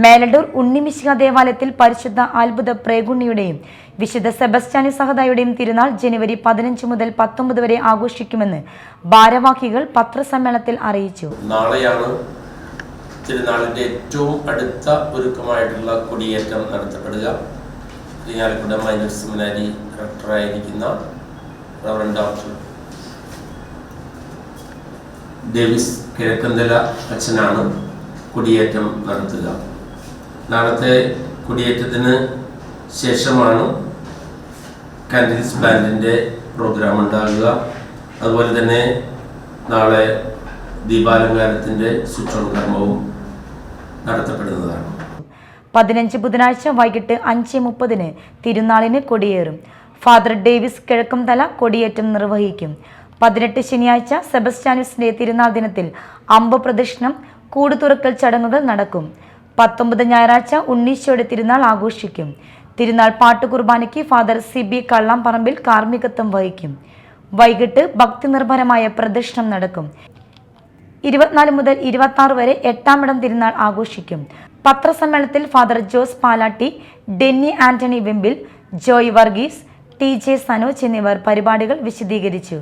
മേലടൂർ ഉണ്ണിമിശിഹ ദേവാലയത്തിൽ പരിശുദ്ധ അത്ഭുത പ്രേഗുണ്ണിയുടെയും വിശുദ്ധ സെബസ്റ്റ്യാനി സഹദായുടെയും തിരുനാൾ ജനുവരി 15 മുതൽ 19 വരെ ആഘോഷിക്കുമെന്ന് ഭാരവാഹികൾ പത്രസമ്മേളനത്തിൽ അറിയിച്ചു. നാളെയാണ് തിരുനാളിന്റെ ഏറ്റവും അടുത്ത ഒരുക്കമായിട്ടുള്ള കൊടിയേറ്റം നടത്തപ്പെടുക. ഇരിങ്ങാലക്കുട മൈനർ സെമിനാരി ഡയറക്ടറായിരിക്കുന്ന റവറൻഡ് ഡോക്ടർ ഡേവിസ് കിഴക്കന്തല അച്ഛനാണ് കൊടിയേറ്റം നടത്തുക. നാളത്തെ കൊടിയേറ്റത്തിന് ശേഷമാണ് കാൻഡിൽസ് ബാൻഡിൻ്റെ പ്രോഗ്രാം ഉണ്ടാകുക. അതുപോലെ തന്നെ നാളെ ദീപാലങ്കാരത്തിൻ്റെ സ്വിച്ച് ഓൺ കർമ്മവും നടത്തപ്പെടുന്നതാണ്. 15 ബുധനാഴ്ച വൈകിട്ട് 5:30 തിരുനാളിന് കൊടിയേറും. ഫാദർ ഡേവിസ് കിഴക്കംതല കൊടിയേറ്റം നിർവഹിക്കും. 18 ശനിയാഴ്ച സെബസ്റ്റ്യാനൂസിന്റെ തിരുനാൾ ദിനത്തിൽ അമ്പ പ്രദക്ഷിണം കൂട് തുറക്കൽ ചടങ്ങുകൾ നടക്കും. 19 ഞായറാഴ്ച ഉണ്ണീശോയുടെ തിരുനാൾ ആഘോഷിക്കും. തിരുനാൾ പാട്ടുകുർബാനയ്ക്ക് ഫാദർ സിബി കള്ളാംപറമ്പിൽ കാർമ്മികത്വം വഹിക്കും. വൈകിട്ട് ഭക്തി നിർഭരമായ പ്രദക്ഷിണം നടക്കും. 24 മുതൽ 26 വരെ 8-ാം ഇടം തിരുനാൾ ആഘോഷിക്കും. പത്രസമ്മേളനത്തിൽ ഫാദർ ജോസ് പാലാട്ടി, ഡെന്നി ആന്റണി വെമ്പിൽ, ജോയ് വർഗീസ്, TJ സനോജ് എന്നിവർ പരിപാടികൾ വിശദീകരിച്ചു.